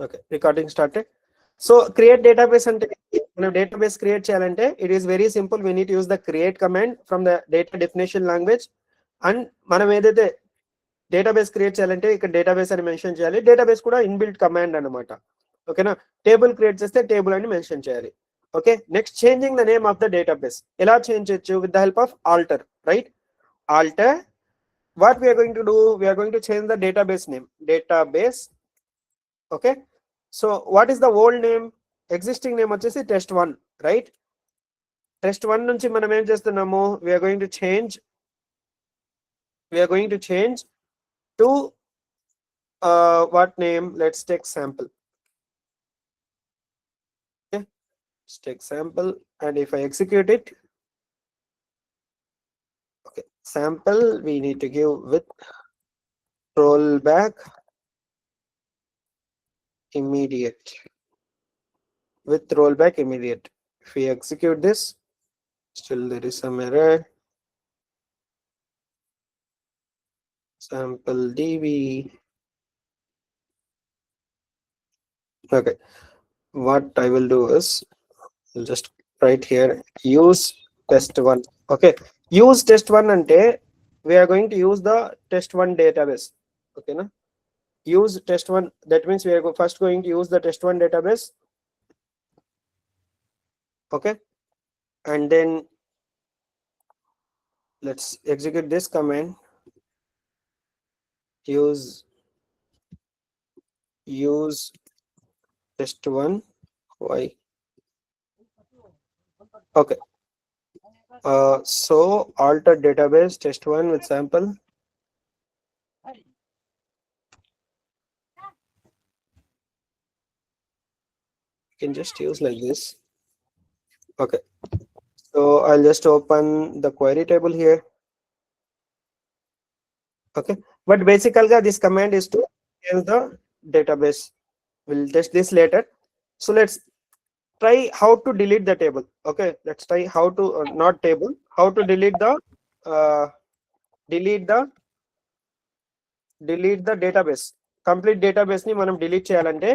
Okay, recording started. So create database ante మనం database create చేయాలంటే it is very simple. We need to use the create command from the data definition language. And మనం ఏదైతే database create చేయాలంటే ఇక్కడ database అని mention చేయాలి. database కూడా inbuilt command అన్నమాట. ఓకేనా, టేబుల్ క్రియేట్ చేస్తే టేబుల్ అని మెన్షన్ చేయాలి. Okay, next changing the name of the database ఎలా చేంజ్ చేయొచ్చు? With the help of alter, right? Alter, what we are going to do, we are going to change the database name, database. Okay, so what is the old name? Existing name వచ్చేసి test1, right? test1 నుంచి మనం ఏం చేస్తున్నాము? we are going to change to what name? Let's take sample. Okay, let's take sample, and if I execute it, okay, sample we need to give with rollback immediate, with rollback immediate. If we execute this, still there is some error. Sample db. Okay, what I will do is I'll just write here use test1. Okay, use test1 ante we are going to use the test1 database. Okay na, use test1, that means we are first going to use the test1 database. Okay, and then let's execute this command, use test1. Why? Okay, so alter database test1 with sample. You can just use like this. Okay, so I'll just open the query table here. Okay, but basically this command is to change the database. We'll test this later. So let's try how to delete the table. Okay, let's try how to not table, how to delete the database. Complete database ni manam delete cheyalante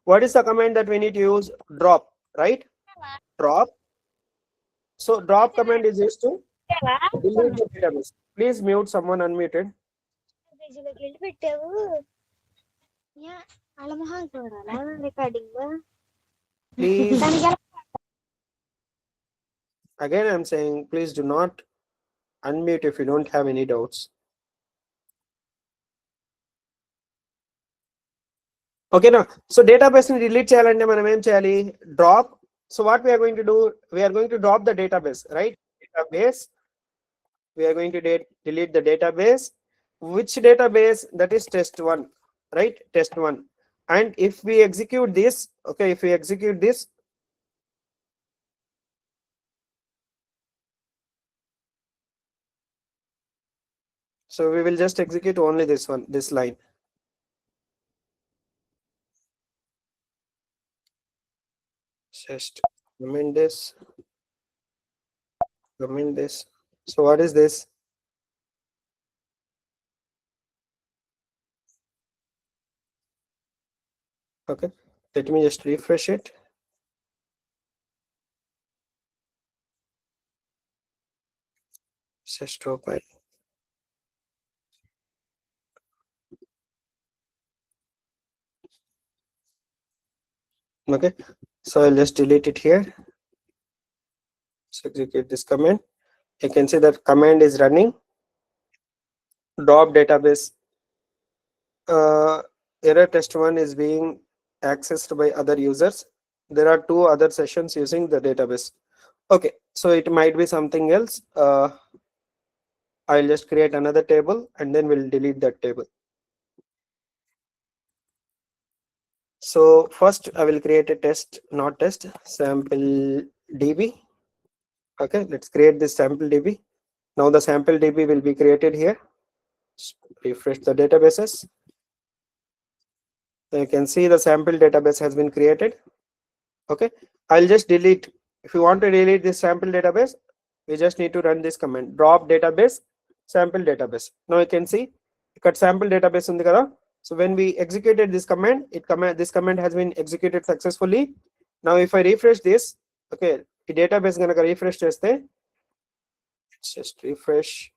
what is the command that we need to use? Drop, right? Drop. So drop command is used to delete the database. Please mute someone unmuted. Please, again I'm saying please do not unmute if you don't have any doubts. Okay now, so database ni delete cheyalante manam em cheyali? Drop. So what we are going to do, we are going to drop the database, right? Database, we are going to delete the database. Which database? That is test1, right? Test1. And if we execute this, okay, if we execute this, so we will just execute only this one, this line. Just comment this. So what is this? Okay, let me just refresh it. Just open. Okay, so I'll just delete it here. Let's execute this command. You can see that command is running. Drop database. Error test1 is being accessed by other users. There are 2 other sessions using the database. Okay, so it might be something else. I'll just create another table and then we'll delete that table. So first I will create a test, not test, sample db. Okay, let's create this sample db. Now the sample db will be created here. Refresh the databases. So you can see the sample database has been created. Okay, I'll just delete. If you want to delete this sample database, we just need to run this command, drop database sample database. Now you can see ఇక్కడ sample database ఉంది కదా, So when we executed this command, this command has been executed successfully. Now if I refresh this, okay, the database gonna refresh cheste, just refresh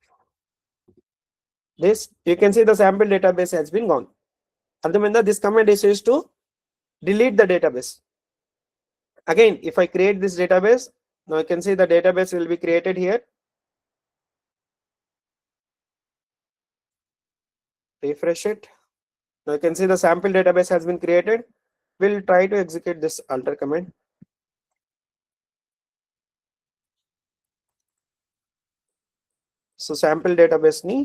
this, you can see the sample database has been gone. Arthaminda, this command is used to delete the database. Again, if I create this database, now you can see the database will be created here. Refresh it. Now you can see the sample database has been created. We'll try to execute this alter command. So sample database ni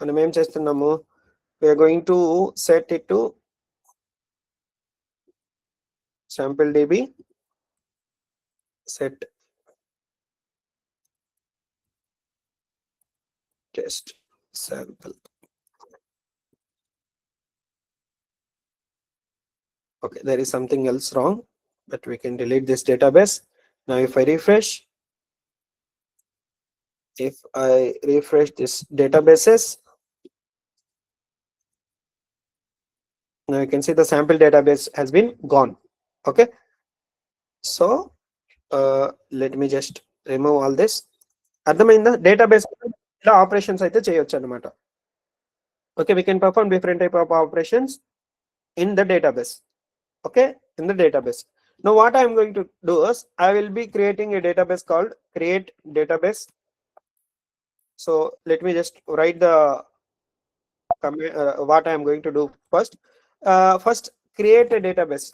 మనం ఏం చేస్తున్నాము, we are going to set it to sample db set test sample. Okay, there is something else wrong, but we can delete this database. Now if I refresh this databases, now you can see the sample database has been gone. Okay, so let me just remove all this. అర్థమైందా? Database ఇలా operations అయితే చేయొచ్చు అన్నమాట. Okay, we can perform different type of operations in the database. Okay, in the database. Now what I am going to do is I will be creating a database called create database. So let me just write the command, what I am going to do first. First create a database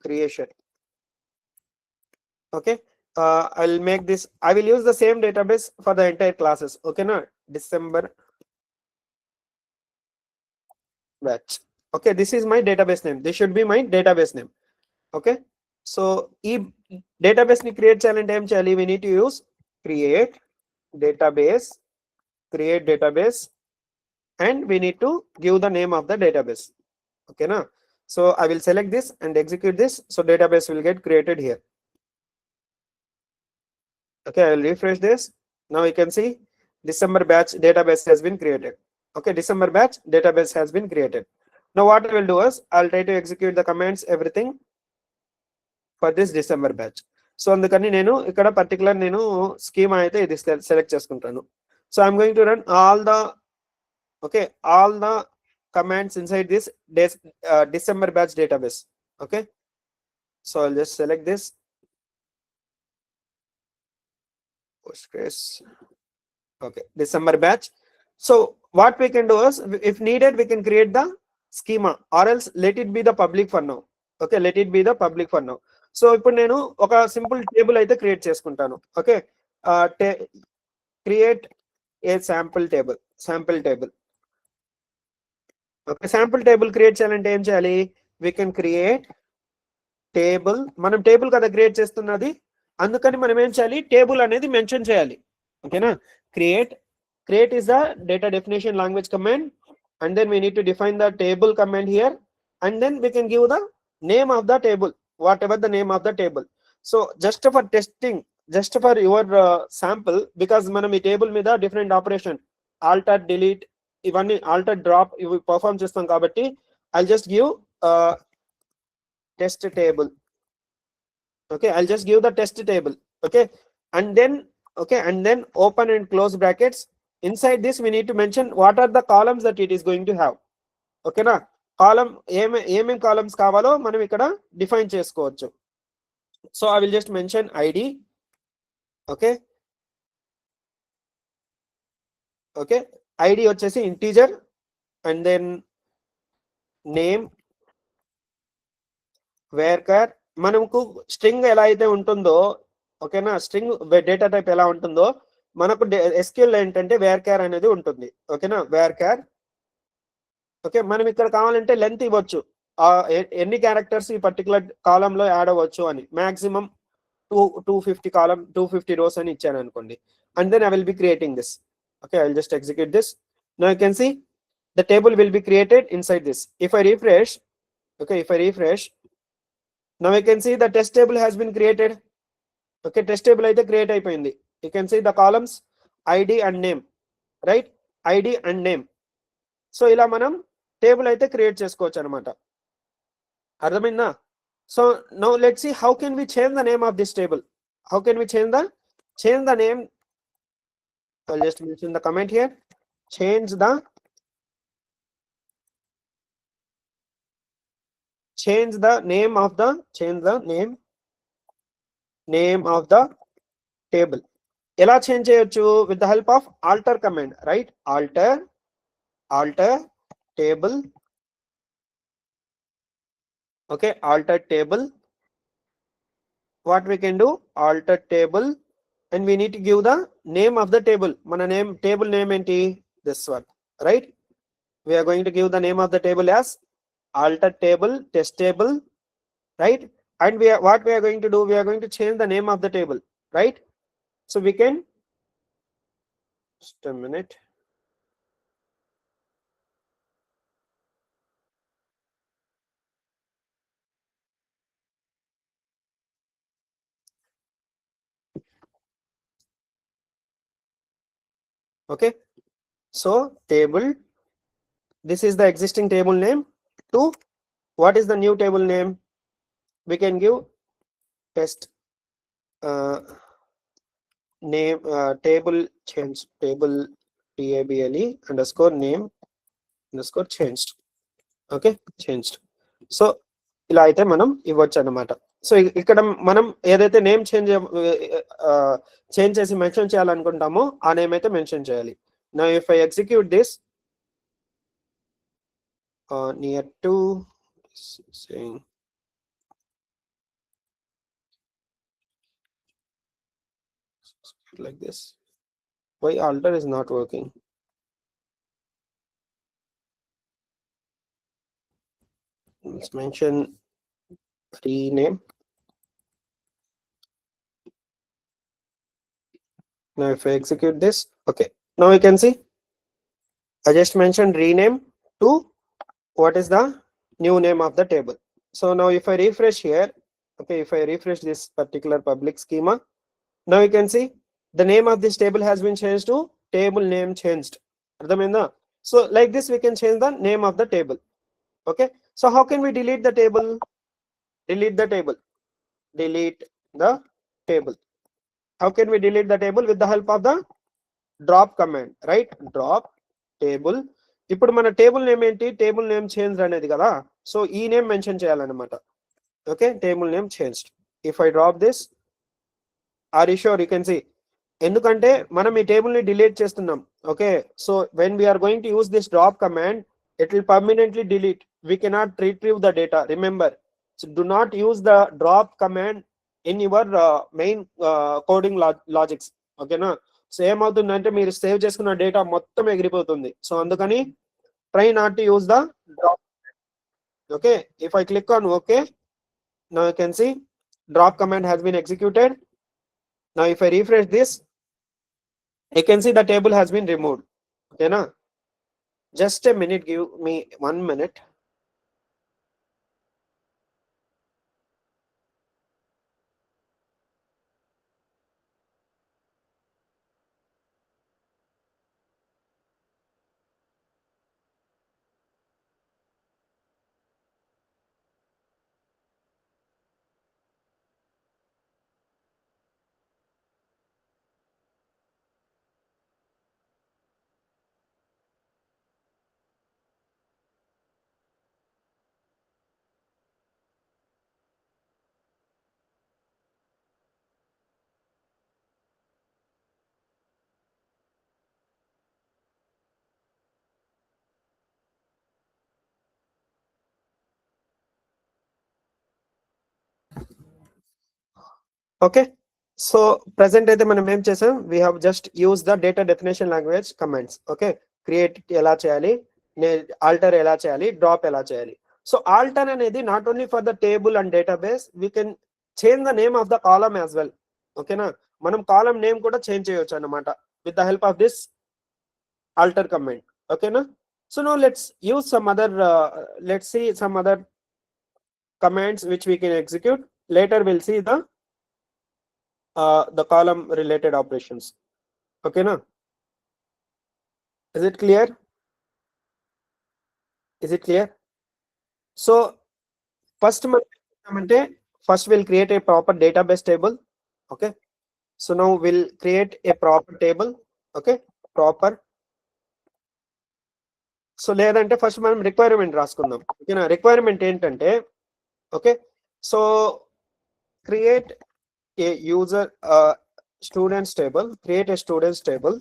creation. Okay, I'll make this, I will use the same database for the entire classes. Okay, now December batch. Okay, this is my database name, this should be my database name. Okay, so ఈ database ని create చేయాలంటే ఏం చేయాలి, we need to use create database and we need to give the name of the database. Okay na, so I will select this and execute this, so database will get created here. Okay, I will refresh this. Now you can see December batch database has been created. Okay, December batch database has been created. Now what I will do is I'll try to execute the commands everything for this December batch. So అందుకని నేను ఇక్కడ particular నేను schema అయితే ఇది select చేసుకుంటాను. So I'm going to run all the commands inside this December batch database. Okay, so I'll just select this Postgres. Okay, December batch. So what we can do is if needed we can create the schema or else let it be the public for now. Okay, let it be the public for now. So ఇప్పుడు నేను ఒక simple table అయితే create చేసుకుంటాను. Okay, create a sample table. Okay, sample table create చేయాలంటే ఏం చేయాలి, we can create table. మనం table కదా క్రియేట్ చేస్తున్నది, అందుకని మనం ఏం చేయాలి, టేబుల్ అనేది మెన్షన్ చేయాలి. ఓకేనా, create is the data definition language command and then we need to define the table command here and then we can give the name of the table, whatever the name of the table. So just for testing, just for your sample, because మనం ఈ table మీద different operation alter delete ఇవన్నీ alter drop ఇవి perform చేస్తాం కాబట్టి I'll just give test table. Okay, I'll just give the test table. Okay, and then open and close brackets. Inside this we need to mention what are the columns that it is going to have. Okay na, column ఏమేం columns కావాలో మనం ఇక్కడ define చేసుకోవచ్చు. So I will just mention ID. Okay, ID వచ్చేసి integer and then name varchar. మనకు string ఎలా అయితే ఉంటుందో, ఓకేనా, స్ట్రింగ్ డేటా టైప్ ఎలా ఉంటుందో మనకు SQL ఏంటంటే varchar అనేది ఉంటుంది. ఓకేనా, varchar. ఓకే, మనం ఇక్కడ కావాలంటే లెంత్ ఇవ్వచ్చు, ఎన్ని క్యారెక్టర్స్ ఈ పర్టికులర్ కాలం లో యాడ్ అవ్వచ్చు అని, మాక్సిమం 250 కాలం 250 rows అని ఇచ్చాను అనుకోండి. And then I will be creating this. Okay, I will just execute this. Now you can see the table will be created inside this. If I refresh, okay, now you can see the test table has been created. Okay, test table అయితే create అయిపోయింది. You can see the columns ID and name, right? ID and name. So ఇలా మనం table అయితే create చేసుకోవచ్చు అనమాట. అర్థమైందా? So now let's see how can we change the name of this table. How can we change the name? I'll just mention the comment here. Change the name of the table. ఎలా change చేయొచ్చు? With the help of alter command, right? Alter table. Okay, alter table. What we can do? Alter table and we need to give the name of the table. Mana name, table name enti? This one, right? We are going to give the name of the table as alter table, test table, right? And what we are going to do? We are going to change the name of the table, right? So we can, just a minute. Okay, so table, this is the existing table name. To what is the new table name? We can give test name, table change, table table underscore name underscore changed. Okay, changed. So ఇలా అయితే మనం ఇవ్వచ్చు అన్నమాట. So ఇక్కడ మనం ఏదైతే name change చేసి mention చేయాలనుకుంటామో ఆ నేమ్ అయితే మెన్షన్ చేయాలి. Now if I execute this near to saying like this, why alter is not working? Let's mention rename. Now if I execute this, okay, now you can see I just mentioned rename to what is the new name of the table. So now if I refresh here, okay, if I refresh this particular public schema, now you can see the name of this table has been changed to table name changed. Ardhamainda? So like this we can change the name of the table. Okay, so how can we delete the table? Delete the table. How can we delete the table? With the help of the drop command, right? Drop table. ఇప్పుడు మన table name ఏంటి? Table name change అనేది కదా. So ఈ name mention చేయాలన్నమాట. Okay, table name changed. If I drop this, are you sure? You can see. ఎందుకంటే మనం ఈ టేబుల్ ని డిలీట్ చేస్తున్నాం. Okay, so when we are going to use this drop command, it will permanently delete. We cannot retrieve the data. Remember, so do not use the drop command in your main coding logics. ఓకేనా? So ఏమవుతుందంటే మీరు save చేసుకున్న data మొత్తం ఎగిరిపోతుంది. So అందుకని try not to use the drop. Okay, if I click on okay, now you can see drop command has been executed. Now if I refresh this, you can see the table has been removed. Okay na? Just a minute, give me 1 minute. Okay, so present అయితే మనం ఏం చేసాం? We have just used the data definition language commands. Okay, create ఎలా చేయాలి, alter ఎలా చేయాలి, drop ఎలా చేయాలి. సో alter అనేది not only for the table and database, we can change the name of the column as well. ఓకేనా? మనం column name కూడా చేంజ్ చేయొచ్చు అన్నమాట with the help of this alter command. ఓకేనా? So now let's use some other let's see some other commands which we can execute. Later we'll see the column related operations. Okay na? Is it clear? Is it clear? So first first we'll create a proper database table. Okay, so now we'll create a proper table. Okay, proper. So లేదంటే first మనం requirement రాసుకుందాం. ఓకేనా, requirement ఏంటంటే okay, so create a user students table, create a students table.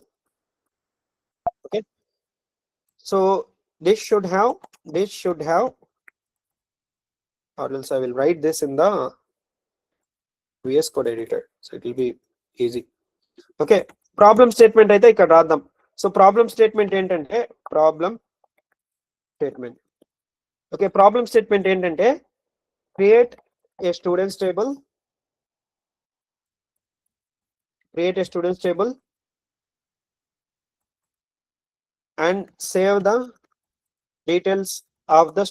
Okay, so this should have or else I will write this in the VS Code editor, so it will be easy. Okay, problem statement అయితే ఇక్కడ రాద్దాం. So problem statement ఏంటంటే problem statement. Okay, problem statement ఏంటంటే create a students table, create a students table and save the details of the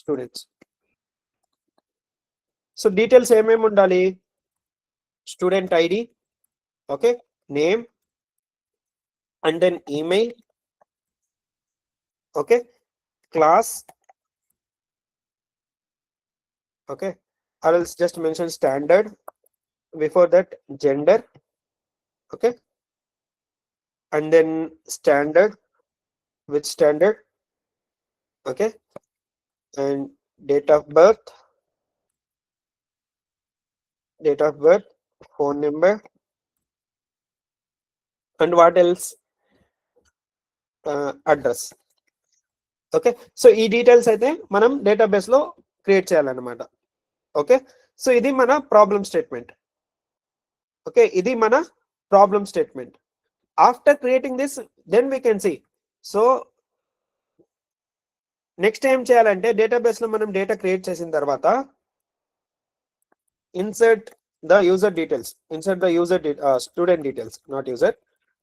students. So details ఏమేమి ఉండాలి? Student ID, okay, name and then email, okay, class, okay, or else just mention standard, before that gender, okay, and then standard, which standard, okay, and date of birth, phone number, and what else? Address. Okay, so ఈ details అయితే మనం database లో create చేయాలన్నమాట. Okay, so ఇది మన problem statement. Okay, ఇది మన problem statement. After creating this then we can see. So next ఏం చేయాలంటే డేటాబేస్ లో మనం డేటా క్రియేట్ చేసిన తర్వాత insert the user details, student details, not user,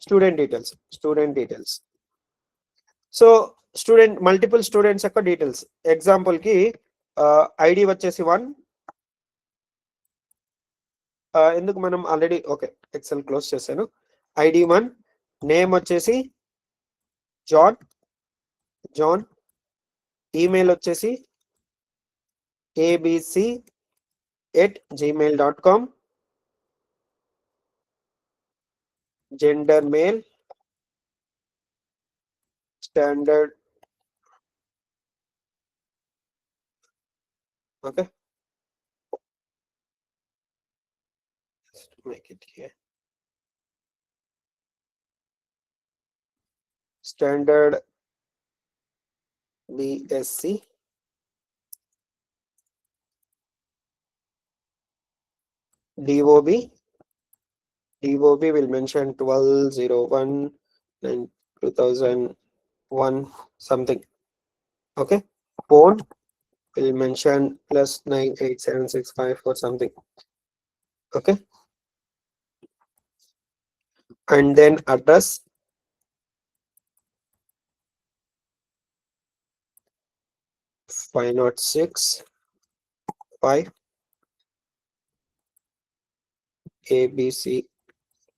student details. So student multiple students యొక్క details. Example కి ఐడి వచ్చేసి 1, ఎందుకు మనం ఆల్రెడీ ఓకే ఎక్సెల్ క్లోజ్ చేశాను. ఐడి 1, నేమ్ వచ్చేసి జాన్, ఈమెయిల్ వచ్చేసి abc@gmail.com, gender male, standard, okay, make it here, standard BSc, DOB will mention 12/01/2001 something. Okay, phone will mention +987654 something. Okay, and then address, 506 5 ABC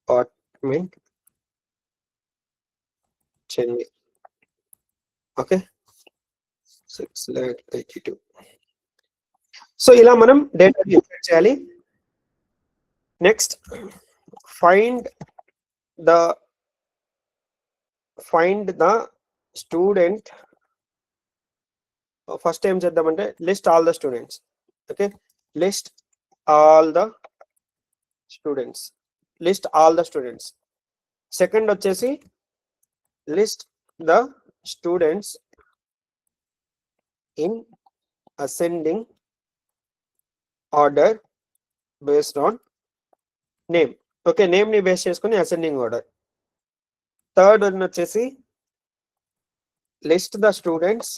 apartment, Chennai. Okay, 682. So ఇలా మనం data create చేయాలి. Next find the student. First ఏం చేద్దామంటే list all the students. Okay, list all the students. Second వచ్చేసి list the students in ascending order based on name. Okay, name ని base చేసుకుని ascending order. Third one వచ్చేసి list the students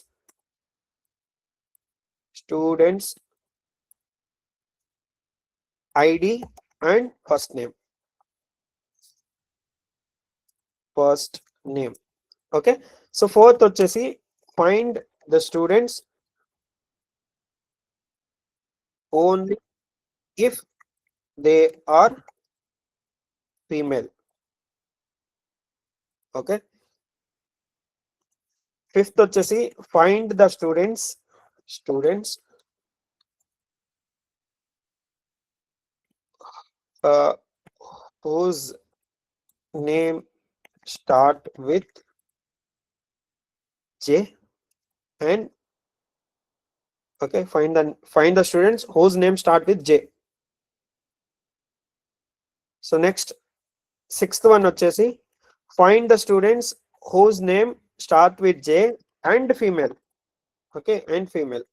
ID and first name. Okay, so fourth వచ్చేసి find the students only if they are female. Okay, fifth వచ్చేసి find the students whose name start with J and okay, find the students whose name start with J. So next, sixth one వచ్చేసి find the students whose name start with J and female. Okay, and female.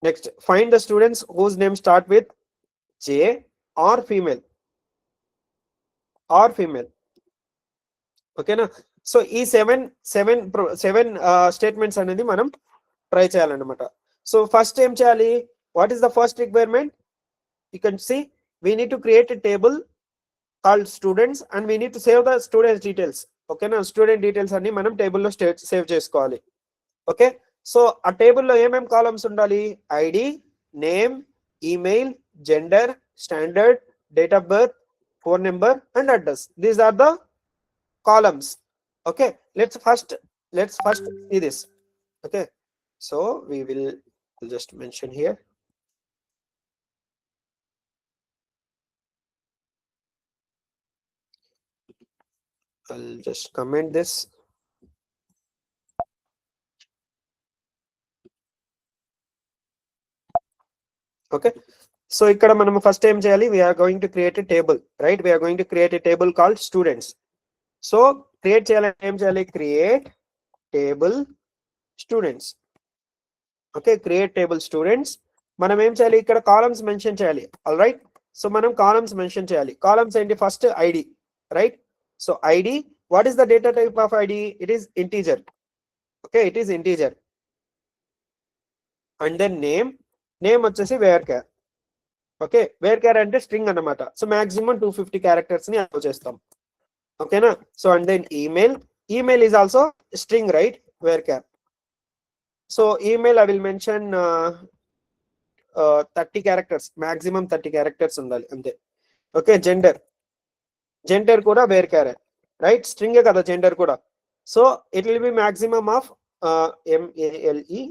Next, find the students whose name start with J or female. ఓకేనా? So ఈ seven statements అనేది మనం try చేయాలన్నమాట. So first ఏం చేయాలి? What is the first requirement? You can see we need to create a table called students and we need to save the students details. ఓకేనా? Student details అన్ని మనం టేబుల్లో save చేసుకోవాలి. ఓకే, సో ఆ టేబుల్లో ఏమేమి కాలమ్స్ ఉండాలి? ID, name, email, gender, standard, date of birth, phone number and address. These are the columns. Okay, let's first see this. Okay, so we will just mention here. I'll just comment this. Okay, so ikkada manam first time cheyali, we are going to create a table, right? We are going to create a table called students. So create cheyali em cheyali, create table students. Okay, create table students. మనం ఏం చేయాలి? ఇక్కడ columns mention చేయాలి. All right, so మనం columns mention చేయాలి. Columns ఏంటి? First ID, right? So ID, what is the data type of ID? It is integer. Okay, it is integer. And then name వచ్చేసి varchar. Okay, varchar అంటే string అన్నమాట. So maximum 250 characters ని allow చేస్తాం. ఓకేనా? So and then email is also string, right? Varchar. So email I will mention 30 characters, maximum 30 characters ఉండాలి అంతే. Okay, gender కూడా వేర్కేర్, right? స్ట్రింగే కదా జెండర్ కూడా. So it will be maximum of MEALE.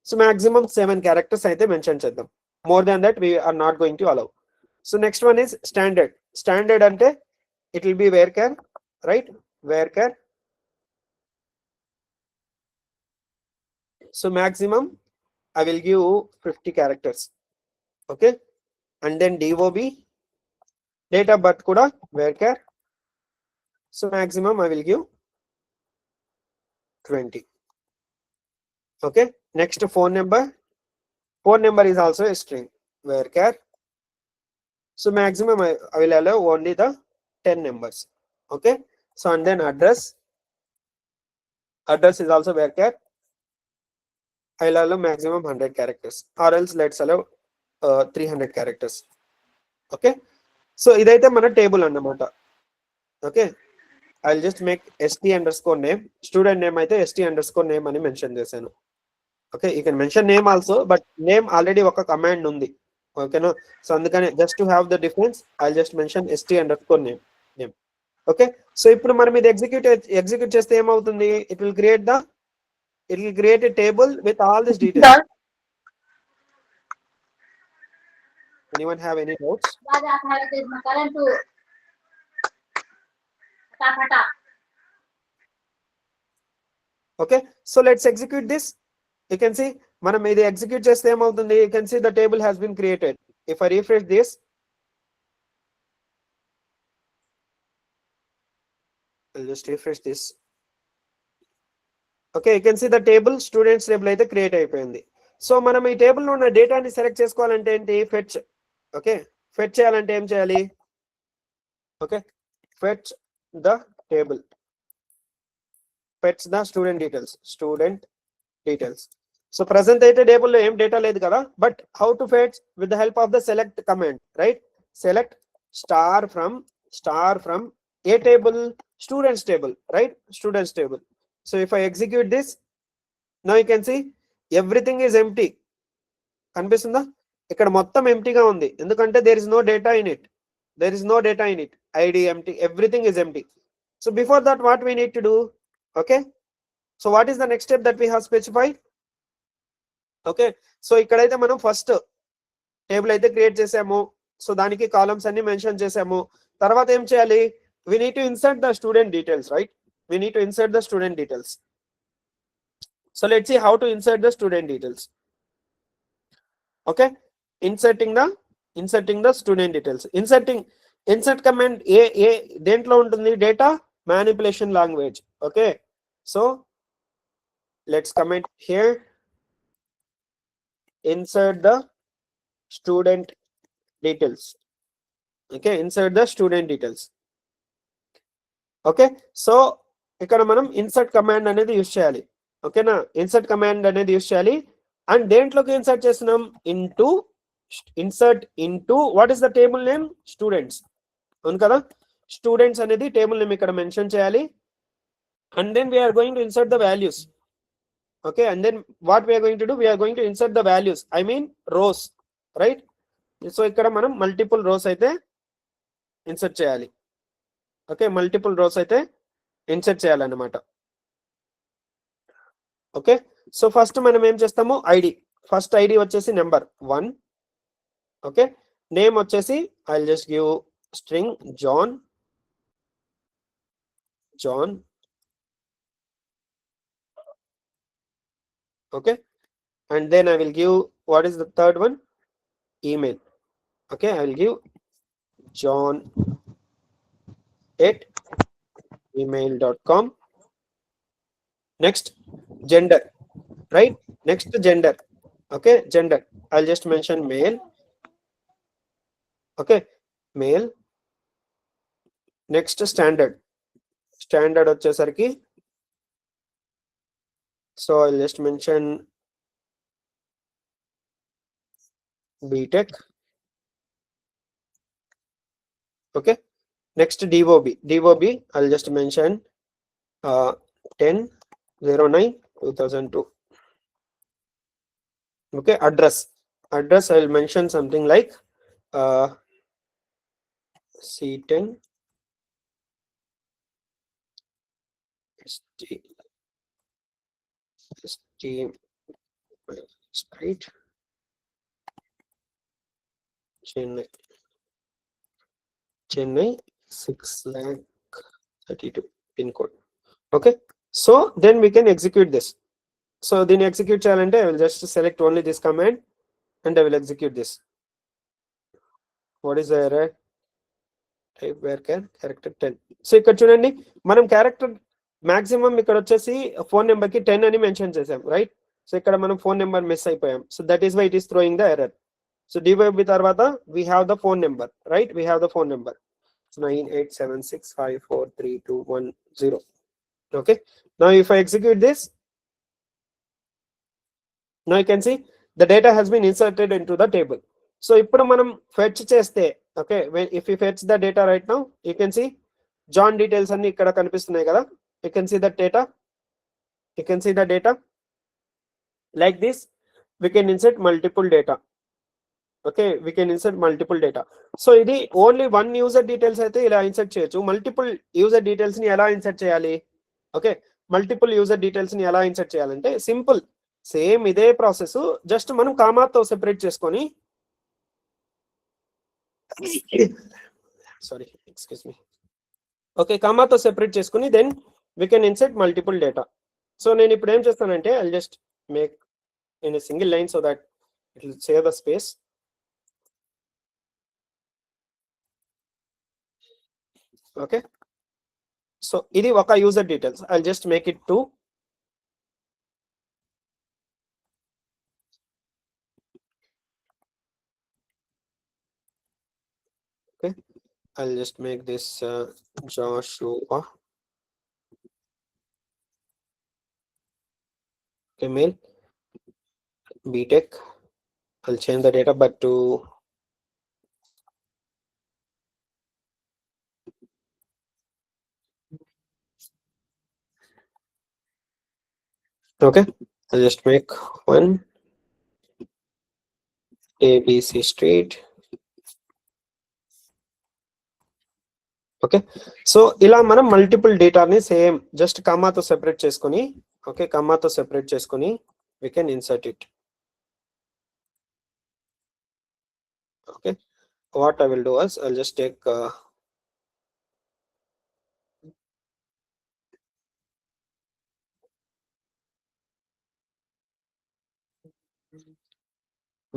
So maximum 7 characters అయితే mention చేద్దాం. More than that we are not going to allow. So next one is standard అంటే it will be varchar, right? Varchar. So maximum I will give 50 characters. Okay, and then DOB, date of birth kuda varchar. So maximum I will give 20. Okay, next phone number is also a string, varchar. So maximum I will allow only the 10 numbers. Okay, so and then address is also varchar. I will allow maximum 100 characters, or else let's allow 300 characters. Okay, so idaithe mana table annamata. Okay, I'll just make st_name, student name aithe st_name ani mention chesanu. Okay, you can mention name also, but name already oka command undi. Okay, no, so andukane just to have the difference I'll just mention st_name. Okay, so ippudu manam idi execute chesthe em avutundi? It will create a table with all these details. Anyone have any doubts? Okay, so let's execute this. You can see manam idi execute chesthe em avutundi? You can see the table has been created. If I refresh this, I'll just refresh this. Okay, you can see the table students table అయితే create అయిపోయింది. So మనం ఈ table లో ఉన్న డేటాని select చేసుకోవాలంటే ఏంటి? Fetch. Okay, fetch చేయాలంటే ఏం చేయాలి? Okay, fetch the table, fetch the student details. So present అయితే టేబుల్ లో ఏం డేటా లేదు కదా, but how to fetch? With the help of the select command, right? Select star from A table? Students table, right? Students table. So if I execute this, now you can see everything is empty. కనిపిస్తుందా? ఇక్కడ మొత్తం ఎంప్టీగా ఉంది, ఎందుకంటే there is no data in it. There is no data in it. ID empty, everything is empty. So before that, what we need to do? Okay. So what is the next step that we have specified? Okay. So ikkadaithe manam first table అయితే create చేసాము. So దానికి columns అన్ని mention చేసాము. తర్వాత ఏం చేయాలి? We need to insert the student details, right? We need to insert the student details. So let's see how to insert the student details. Okay, inserting the student details. Insert command ఏ దేంట్లో ఉంటుంది? Data manipulation language. Okay, so let's comment here, insert the student details. Okay, insert the student details. Okay, so ఇక్కడ మనం insert command అనేది use చేయాలి. ఓకేనా, insert command అనేది use చేయాలి. And దేంట్లోకి ఇన్సర్ట్ చేస్తున్నాం? Insert into what is the table name? Students. అవును కదా, స్టూడెంట్స్ అనేది టేబుల్ నేమ్ ఇక్కడ మెన్షన్ చేయాలి. And then we are going to insert the values. Okay, and then what we are going to do? We are going to insert the values, I mean rows, right? So ఇక్కడ మనం multiple rows అయితే insert చేయాలి. Okay, multiple rows అయితే insert చేయాలన్నమాట. Okay, so first మనం ఏం చేస్తాము? ID. First ID వచ్చేసి నెంబర్ 1. ఓకే, నేమ్ వచ్చేసి I will just give string John. Okay, and then I will give, what is the third one? Email. Okay, I will give john@gmail.com. Next, gender, right? Next, gender. Okay, gender, I'll just mention male. Okay, male. Next, standard వచ్చేసరికి, so I'll just mention BTech. Okay, next DOB, I'll just mention 10/09/2002. Okay, address I'll mention something like C10 Street, Chennai 6,32,000 pin code. Okay, so then we can execute this. So then execute challenge, I will just select only this command and I will execute this. What is the error? Type where character 10. So ఇక్కడ చూడండి, మనం character maximum ఇక్కడ వచ్చేసి phone number కి 10 అని mention చేసాం, right? So ఇక్కడ మనం ఫోన్ నెంబర్ మిస్ అయిపోయాం. So that is why it is throwing the error. So DOB తర్వాత we have the phone number, right? We have the phone number. 9876543210. Okay, now if I execute this, now you can see the data has been inserted into the table. So ఇప్పుడు మనం fetch చేస్తే, okay, if we fetch the data right now, you can see John details అన్ని ఇక్కడ కనిపిస్తున్నాయి కదా. You can see the data like this. We can insert multiple data. Okay, we can insert multiple data. So ఇది only one user details అయితే ఇలా insert చేయొచ్చు. Multiple user details ని ఎలా ఇన్సర్ట్ చేయాలి? ఓకే, మల్టిపుల్ యూజర్ డీటెయిల్స్ ని ఎలా insert చేయాలంటే సింపుల్, సేమ్ ఇదే ప్రాసెస్, జస్ట్ మనం కామాతో సెపరేట్ చేసుకొని, సారీ ఎక్స్క్యూజ్ మీ, ఓకే, కామాతో సెపరేట్ చేసుకుని then we can insert multiple data. So నేను ఇప్పుడు ఏం చేస్తానంటే I'll just make in a single line so that it will save the space. Okay, so ఇది ఒక user details. I'll just make it 2. Okay, I'll just make this Joshua. Okay, mail BTech. I'll change the data but to okay, I'll just make 1 ABC Street, okay, so ఇలా మనం multiple డేటాని same just కమాతో separate చేసుకొని, okay, కమాతో separate చేసుకొని we can insert it. Okay, what I will do is I'll just take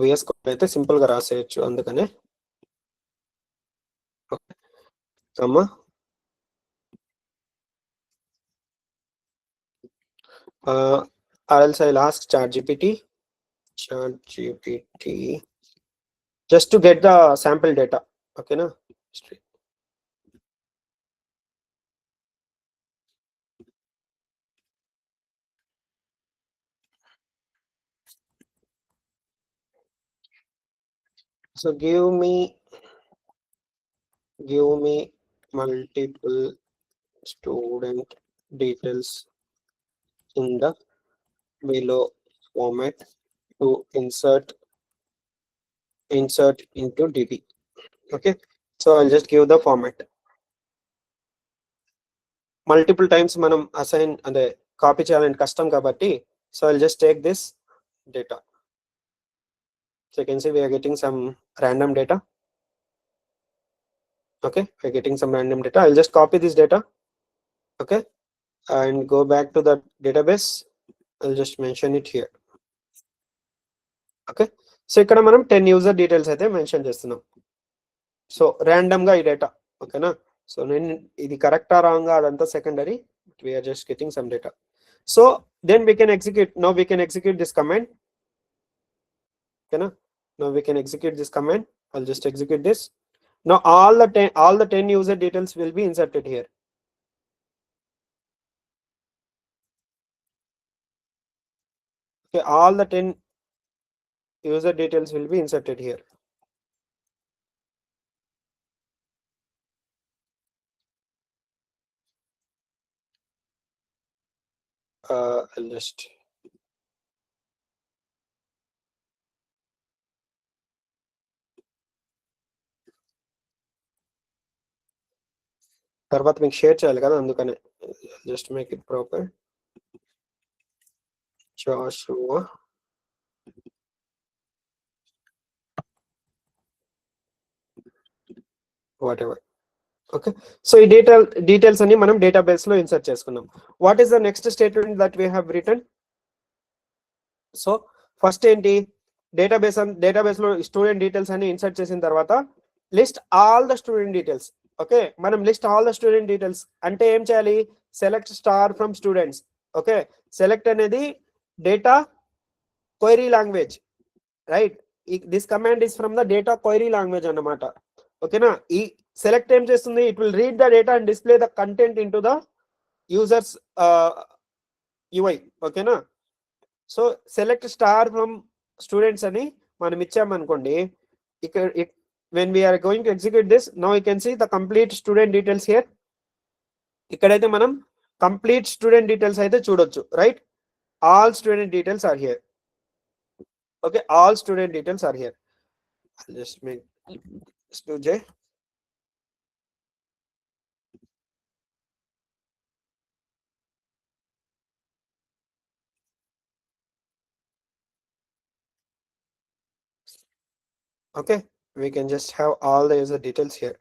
VS Code అయితే simple గా రాసేయచ్చు, అందుకనే కమా else I'll ask ChatGPT just to get the sample data. Okay na, so give me multiple student details in the below format to insert into DB. Okay, so I'll just give the format. Multiple times manam assign and copy challenge custom kabatti, so I'll just take this data. So you can see we are getting some random data. Okay, we're getting some random data. I'll just copy this data, okay, and go back to the database. I'll just mention it here. Okay, so ikkada manam 10 user details aithe mention chestunam. So random ga ee data, okay na. So నేను ఇది correct or wrong అదంతా secondary, we are just getting some data. So then we can execute, now we can execute this command, okay na. Now we can execute this command. I'll just execute this. Now all the 10 user details will be inserted here. Okay, all the 10 user details will be inserted here. I'll just తర్వాత మీకు share చేయాలి కదా, అందుకనే just make it proper. Joshua whatever. Okay, so ఈ details అన్ని మనం database లో insert చేసుకున్నాం. What is the next statement that we have return? So first ఏంటి, డేటాబేస్ లో స్టూడెంట్ డీటెయిల్స్ అన్ని ఇన్సర్ట్ చేసిన తర్వాత list all the student details. Okay, మనం list all the student details అంటే ఏం చేయాలి? Select star from students. Okay, select అనేది data query language, right? This command is from the data query language అన్నమాట. ఓకేనా, ఈ సెలెక్ట్ ఏం చేస్తుంది? It will read the data and display the content in to the users UI. ఓకేనా, so select star from students అని మనం ఇచ్చామనుకోండి, ఇక్కడ when we are going to execute this, now you can see the complete student details here. ఇక్కడైతే మనం complete student details అయితే చూడొచ్చు, right? All student details are here. Okay, all student details are here. I'll just make J. Okay, we can just have all the user details here.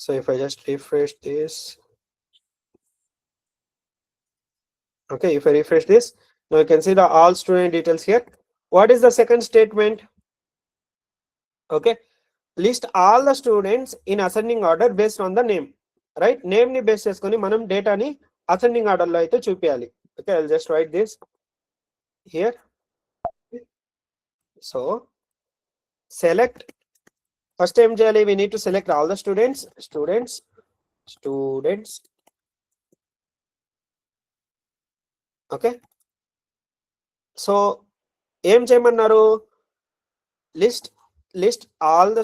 So if I just refresh this, okay, if I refresh this, now you can see the all student details here. What is the second statement? Okay, list all the students in ascending order based on the name, right? Name ni base cheskoni manam data ni ascending order lo aithe chupiyali. Okay, I'll just write this here. So select, first time cheyali, we need to select all the students. Okay, so ఏం చేయమన్నారు? list all the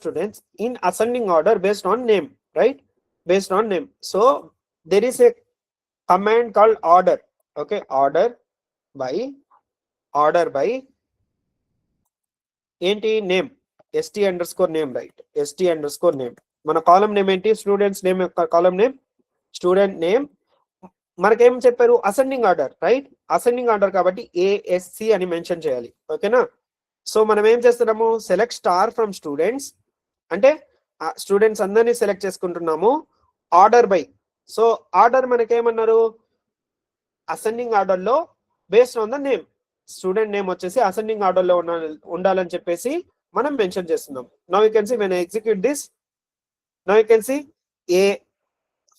students in ascending order based on name, right? Based on name. So there is a command called order. Okay, order by ఏంటి name st_name, right? st_name. మన column name ఏంటి? Students name యొక్క column name student name. మనకేం చెప్పారు? Ascending order, right? Ascending order కాబట్టి ASC అని mention చేయాలి. ఓకేనా? సో మనం ఏం చేస్తున్నాము? సెలెక్ట్ స్టార్ ఫ్రమ్ స్టూడెంట్స్ అంటే స్టూడెంట్స్ అందరినీ సెలెక్ట్ చేసుకుంటున్నాము ఆర్డర్ బై. సో ఆర్డర్ మనకేమన్నారు? అసెండింగ్ ఆర్డర్ లో based on the name. Student name వచ్చేసి అసెండింగ్ ఆర్డర్ లో ఉండాలని చెప్పేసి మనం మెన్షన్ చేస్తున్నాం. Now you can see when I execute this, now you can see A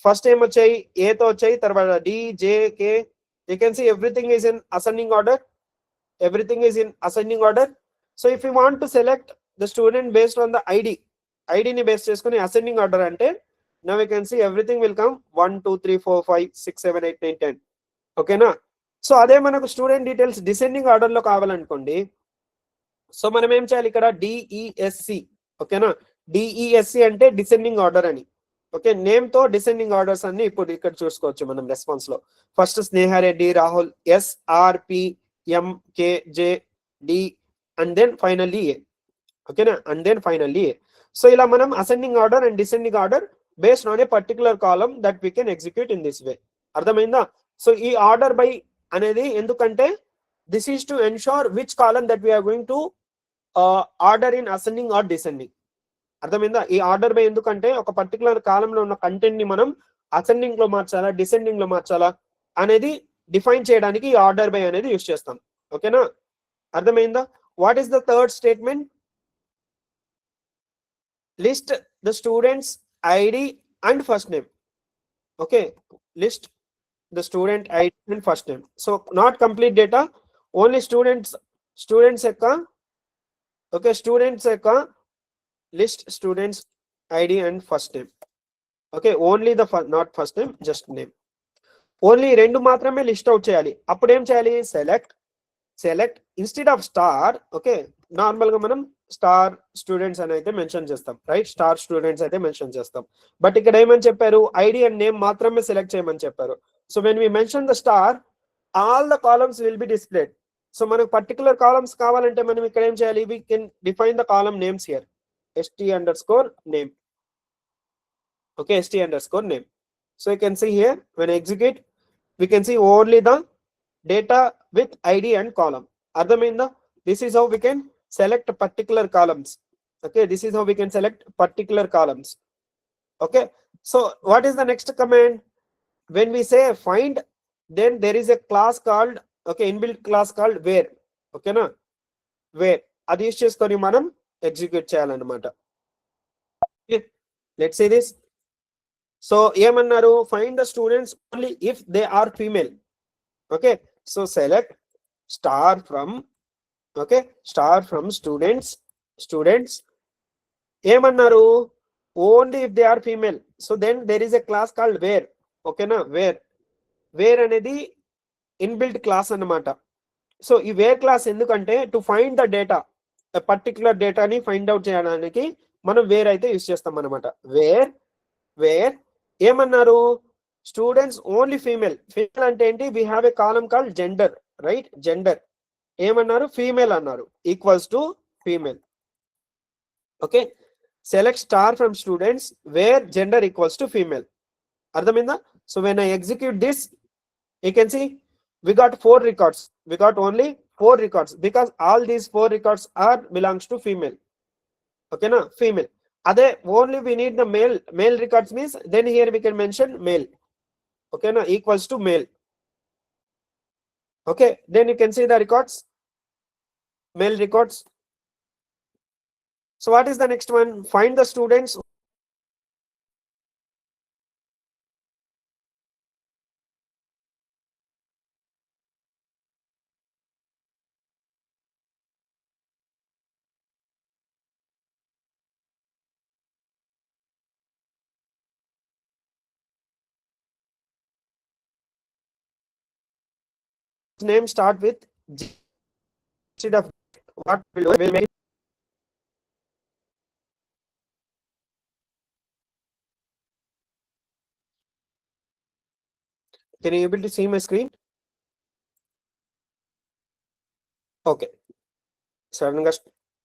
first ఏం వచ్చాయి? ఏ తో వచ్చాయి, తర్వాత DJK. You can see everything is in ascending order. Everything is in ascending order. So if you want to select the student based on the ఐడిని base చేసుకుని ascending order అంటే now you can see everything will come 1 2 3 4 5 6 7 8 9 10. ఓకేనా? So అదే మనకు student details descending order లో కావాలనుకోండి, so మనం ఏం చేయాలి? ఇక్కడ DESC. ఓకేనా? DESC అంటే డిసెండింగ్ ఆర్డర్ అని. ఓకే, నేమ్ తో డిసెండింగ్ ఆర్డర్స్ అన్ని ఇప్పుడు ఇక్కడ చూసుకోవచ్చు మనం రెస్పాన్స్ లో. First Sneha Reddy, Rahul, SRPMKJD and then finally A. ఓకేనా? And then finally A. So ఇలా మనం ascending order and descending order based on a particular column that we can execute in this way. అర్థమైందా? సో ఈ ఆర్డర్ బై అనేది ఎందుకంటే this is to ensure which column that we are going to order in ascending are descending. అర్థమైందా? ఈ order by ఎందుకంటే ఒక particular కాలంలో ఉన్న కంటెంట్ ని మనం అసెండింగ్ లో మార్చాలా, డిసెండింగ్ లో మార్చాలా అనేది డిఫైన్ చేయడానికి ఈ ఆర్డర్ బై అనేది యూస్ చేస్తాం. ఓకేనా? అర్థమైందా? What is the third statement? List the students ID and first name. Okay, list the student ID and first name. So not complete data, only students యొక్క okay, students యొక్క list students ID and first name. Okay, only the not first name, just name. Only రెండు మాత్రమే list out చేయాలి. అప్పుడు ఏం చేయాలి? Select instead of star. Okay, normal గా మనం స్టార్ స్టూడెంట్స్ అని అయితే మెన్షన్ చేస్తాం, రైట్? స్టార్ స్టూడెంట్స్ అయితే మెన్షన్ చేస్తాం. బట్ ఇక్కడ ఏమని చెప్పారు? ID అండ్ నేమ్ మాత్రమే సెలెక్ట్ చేయమని చెప్పారు. So when we mention the star, all the columns will be displayed. So మనకు పర్టికులర్ కాలమ్స్ కావాలంటే మనం ఇక్కడ ఏం చేయాలి? We can define the column names here. ST_name. Okay, ST_name. So you can see here when I execute, we can see only the data with ID and column. Ardhamainda? This is how we can select particular columns. Okay, this is how we can select particular columns. Okay, so what is the next command? When we say find, then there is a class called, okay, inbuilt class called where. Okay na? Where adi use cheskoni manam execute cheyalanamata. Okay, let's see this. So ఏమన్నారు? Find the students only if they are female. Okay, so select star from, okay, star from students ఏమన్నారు? Only if they are female. So then there is a class called where. Okay na? Where అనేది inbuilt class అన్నమాట. So ఈ wear class ఎందుకంటే to find the data, particular డేటాని find out చేయడానికి మనం wear అయితే use చేస్తాం అనమాట. వేర్ ఏమన్నారు? స్టూడెంట్స్ ఓన్లీ ఫీమేల్ అంటే ఏంటి? We have a column call gender, right? Gender ఏమన్నారు? ఫీమేల్ అన్నారు, equals to female. Okay, select star from students where gender equals to female. అర్థమైందా? So when I execute this, you can see we got 4 records. We got only 4 records because all these 4 records are belongs to female. Okay na? Female. Ade only we need the male records means then here we can mention male. Okay na? Equals to male. Okay, then you can see the records, male records. So what is the next one? Find the students. Name start with G instead of what will make. Can you able to see my screen? Okay, suddenly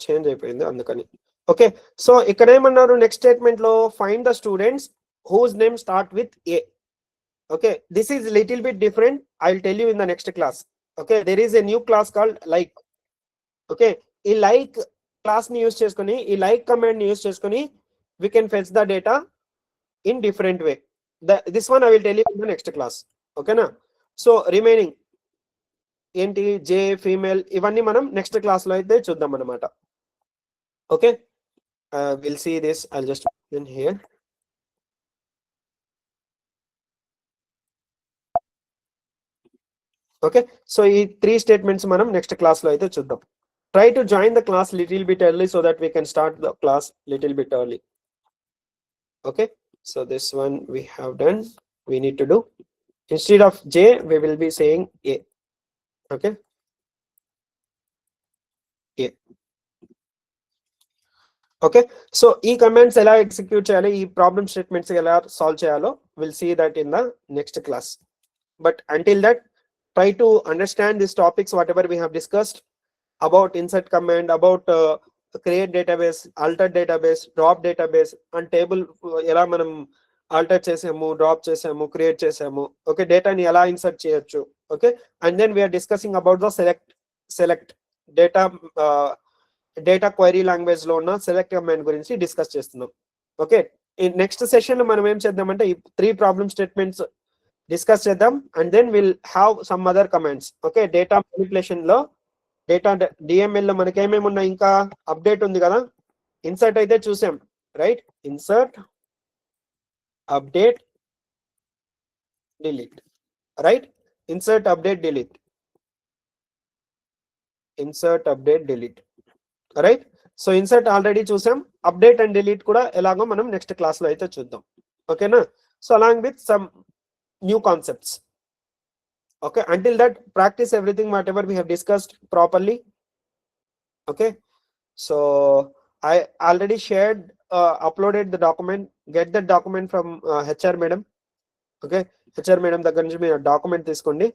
change అయిపోయింది అందుకని. Okay, so ఇక్కడ ఏమన్నారు next statement లో, find the students whose name start with A. Okay, this is little bit different, I will tell you in the next class. Okay, there is a new class called like. Okay, ఈ like class ని use చేసుకొని, ఈ like command ని use చేసుకొని we can fetch the data in different way. This one I will tell you in the next class. Okay na? So remaining ఏంటి జే female ఇవన్నీ మనం next class లో అయితే చూద్దాం అన్నమాట. Okay, will see this, I just in here. Okay, so ఈ 3 statements మనం next class లో అయితే చూద్దాం. Try to join the class little bit early so that we can start the class little bit early. Okay, so this one we have done. We need to do, instead of J we will be saying A. Okay, A. Okay, so ఈ commands ఎలా execute చేయాలి, ఈ problem statements ఎలా solve చేయాలో we'll see that in the next class. But until that, try to understand these topics whatever we have discussed about insert command, about create database, alter database, drop database, and table ఎలా మనం alter చేసాము, drop చేసాము, create చేసాము. Okay, డేటాని ఎలా insert చేయొచ్చు. Okay, and then we are discussing about the select data query language లో ఉన్న సెలెక్ట్ కమాండ్ గురించి డిస్కస్ చేస్తున్నాం. ఓకే, ఈ నెక్స్ట్ సెషన్ లో మనం ఏం చేద్దామంటే ఈ 3 ప్రాబ్లమ్ స్టేట్మెంట్స్ డిస్కస్ చేద్దాం, and then will have some other commands. Okay, data manipulation లో, డేటా డిఎంఎల్ లో మనకి ఏమేమి ఉన్నాయి, ఇంకా అప్డేట్ ఉంది కదా, ఇన్సర్ట్ అయితే చూసాం right, insert, update, delete, right, insert, update, delete, insert, update, delete, right. So insert already చూసాం, అప్డేట్ అండ్ డిలీట్ కూడా ఎలాగో మనం నెక్స్ట్ క్లాస్ లో అయితే చూద్దాం. ఓకేనా, so along with some new concepts. Okay, until that, practice everything whatever we have discussed properly. Okay, so I already shared, uploaded the document. Get the document from HR madam. Okay, HR madam దగ్గర నుంచి మీరు document తీసుకోండి.